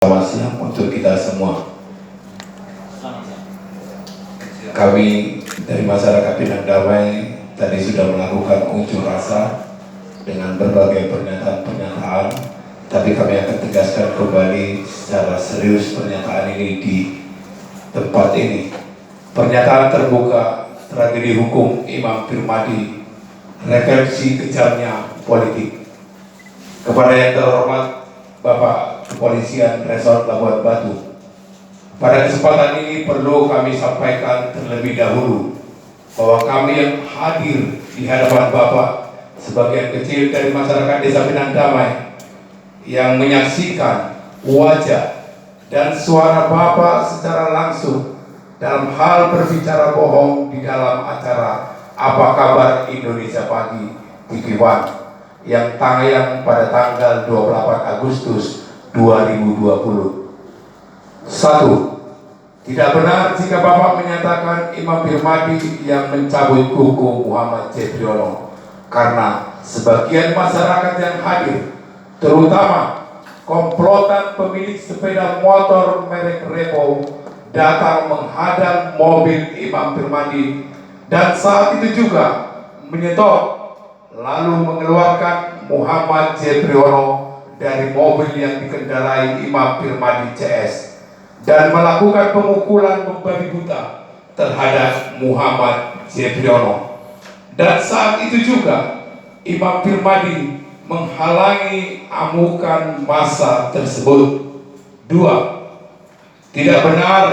Selamat siang untuk kita semua. Kami dari masyarakat Pinang Damai tadi sudah melakukan unjuk rasa dengan berbagai pernyataan-pernyataan, tapi kami akan tegaskan kembali secara serius pernyataan ini di tempat ini. Pernyataan terbuka tragedi hukum Imam Firmadi, refleksi kejamnya politik. Kepada yang terhormat Bapak Kepolisian Resort Labuan Batu, pada kesempatan ini perlu kami sampaikan terlebih dahulu bahwa kami yang hadir di hadapan Bapak sebagian kecil dari masyarakat Desa Pinang Damai yang menyaksikan wajah dan suara Bapak secara langsung dalam hal berbicara bohong di dalam acara Apa Kabar Indonesia Pagi TV One yang tayang pada tanggal 28 Agustus 2020. 1. Tidak benar jika Bapak menyatakan Imam Firmadi yang mencabut kuku Muhammad J. Priyono, karena sebagian masyarakat yang hadir, terutama komplotan pemilik sepeda motor merek Revo, datang menghadang mobil Imam Firmadi dan saat itu juga menyetop lalu mengeluarkan Muhammad J. Priyono dari mobil yang dikendarai Imam Firmadi CS dan melakukan pemukulan membabi buta terhadap Muhammad J. Priyono. Dan saat itu juga Imam Firmadi menghalangi amukan massa tersebut. 2. Tidak benar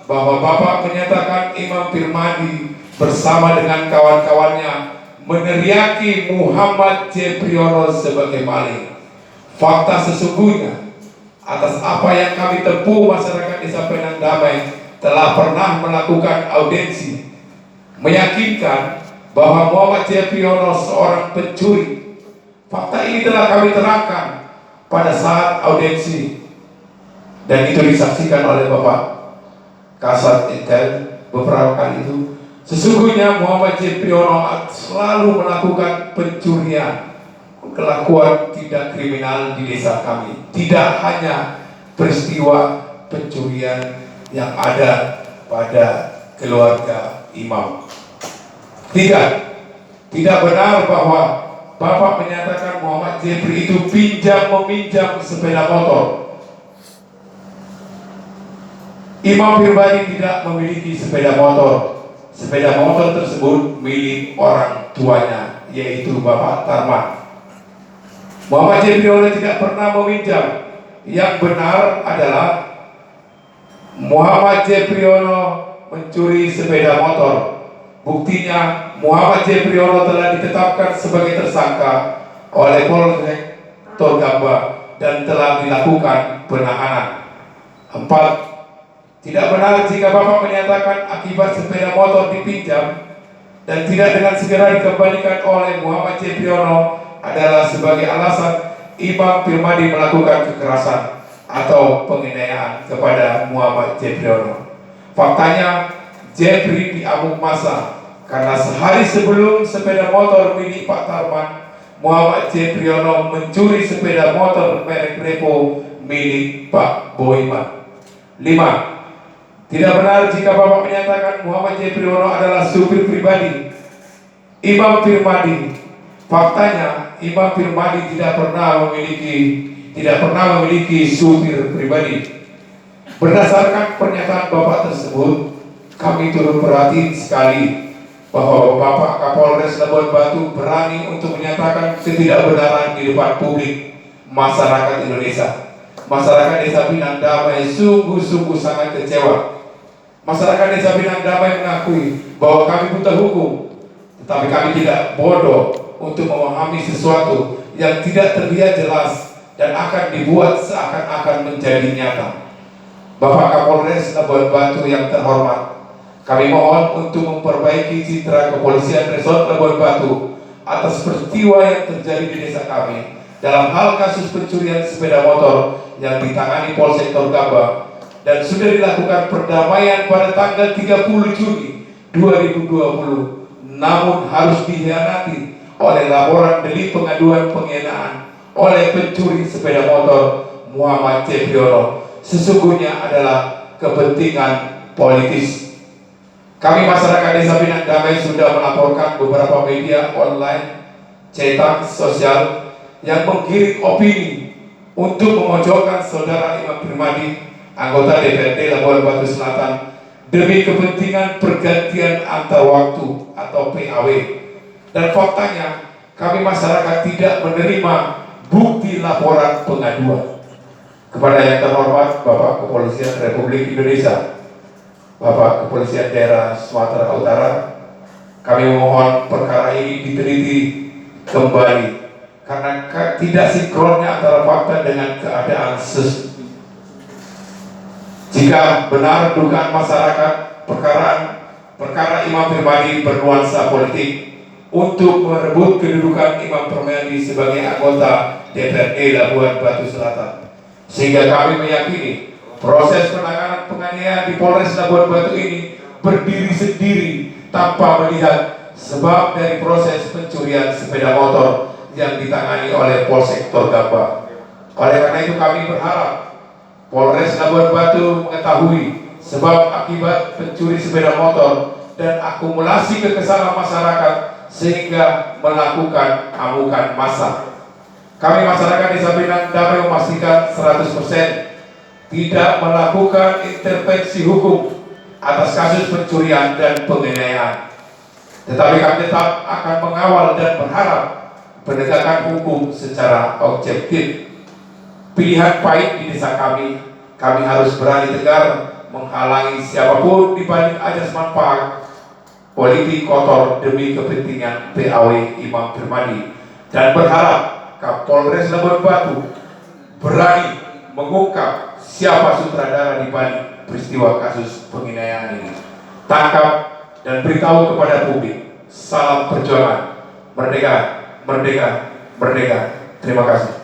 bahwa Bapak menyatakan Imam Firmadi bersama dengan kawan-kawannya meneriaki Muhammad J. Priyono sebagai maling. Fakta sesungguhnya, atas apa yang kami tempuh, masyarakat Desa Pinang Damai telah pernah melakukan audiensi meyakinkan bahwa Muhammad J. Priyono seorang pencuri. Fakta ini telah kami terangkan pada saat audiensi dan itu disaksikan oleh Bapak Kasat Intel beberapa kali itu. Sesungguhnya Muhammad J. Priyono selalu melakukan pencurian, kelakuan tidak kriminal di desa kami. Tidak hanya peristiwa pencurian yang ada pada keluarga Imam. 3. Tidak benar bahwa Bapak menyatakan Muhammad J. Priyono itu pinjam-meminjam sepeda motor. Imam Firmadi tidak memiliki sepeda motor. Sepeda motor tersebut milik orang tuanya, yaitu Bapak Tarman. Muhammad J. Priyono tidak pernah meminjam. Yang benar adalah Muhammad J. Priyono mencuri sepeda motor. Buktinya Muhammad J. Priyono telah ditetapkan sebagai tersangka oleh Polsek Torgamba dan telah dilakukan penahanan. 4. Tidak benar jika Bapak menyatakan akibat sepeda motor dipinjam dan tidak dengan segera dikembalikan oleh Muhammad J. Priyono adalah sebagai alasan Imam Firmadi melakukan kekerasan atau penganiayaan kepada Muhammad J. Priyono. Faktanya, J. Priyono diamuk massa karena sehari sebelum sepeda motor milik Pak Tarman, Muhammad J. Priyono mencuri sepeda motor merek Revo milik Pak Boyman. 5. Tidak benar jika Bapak menyatakan Muhammad J. Priyono adalah supir pribadi Imam Firmadi. Faktanya, Imam Firmadi tidak pernah memiliki supir pribadi. Berdasarkan pernyataan Bapak tersebut, kami turut prihatin sekali bahwa Bapak Kapolres Labuan Batu berani untuk menyatakan ketidakbenaran di depan publik masyarakat Indonesia. Masyarakat Desa Pinang Damai sungguh-sungguh sangat kecewa. Masyarakat Desa Pinang Damai mengakui bahwa kami buta hukum, tetapi kami tidak bodoh untuk memahami sesuatu yang tidak terlihat jelas dan akan dibuat seakan-akan menjadi nyata. Bapak Kapolres Labuan Batu yang terhormat, kami mohon untuk memperbaiki citra Kepolisian Resort Labuan Batu atas peristiwa yang terjadi di desa kami dalam hal kasus pencurian sepeda motor yang ditangani Polsek Torgamba dan sudah dilakukan perdamaian pada tanggal 30 Juni 2020, namun harus dikhianati oleh laporan delik pengaduan penghinaan oleh pencuri sepeda motor Muhammad J. Priyono sesungguhnya adalah kepentingan politis. Kami masyarakat Desa Pinang Damai sudah melaporkan beberapa media online, cetak, sosial yang menggiring opini untuk memojokkan saudara Imam Firmadi, anggota DPRD Labuan Batu Selatan, demi kepentingan pergantian antar waktu atau PAW. Dan faktanya, kami masyarakat tidak menerima bukti laporan pengaduan. Kepada yang terhormat Bapak Kepolisian Republik Indonesia, Bapak Kepolisian Daerah Sumatera Utara, kami memohon perkara ini diteliti kembali karena tidak sinkronnya antara fakta dengan keadaan jika benar dugaan masyarakat perkara Imam Firmadi bernuansa politik untuk merebut kedudukan Imam Firmadi sebagai anggota DPRD Labuan Batu Selatan, sehingga kami meyakini proses penanganan penganiayaan di Polres Labuan Batu ini berdiri sendiri tanpa melihat sebab dari proses pencurian sepeda motor yang ditangani oleh Polsek Torgamba. Oleh karena itu kami berharap Polres Labuan Batu mengetahui sebab akibat pencuri sepeda motor dan akumulasi kekesalan masyarakat sehingga melakukan amukan massa. Kami masyarakat Desa Pinang Damai memastikan 100% tidak melakukan intervensi hukum atas kasus pencurian dan penganiayaan. Tetapi kami tetap akan mengawal dan berharap penegakan hukum secara objektif. Pilihan pahit di desa kami harus berani tegar menghalangi siapapun di balik ajas manfaat politik kotor demi kepentingan PAW Imam Firmadi, dan berharap Kapolres Labuan Batu berani mengungkap siapa sutradara di balik peristiwa kasus penganiayaan ini. Tangkap dan beritahu kepada publik. Salam perjuangan. Merdeka, merdeka, merdeka. Terima kasih.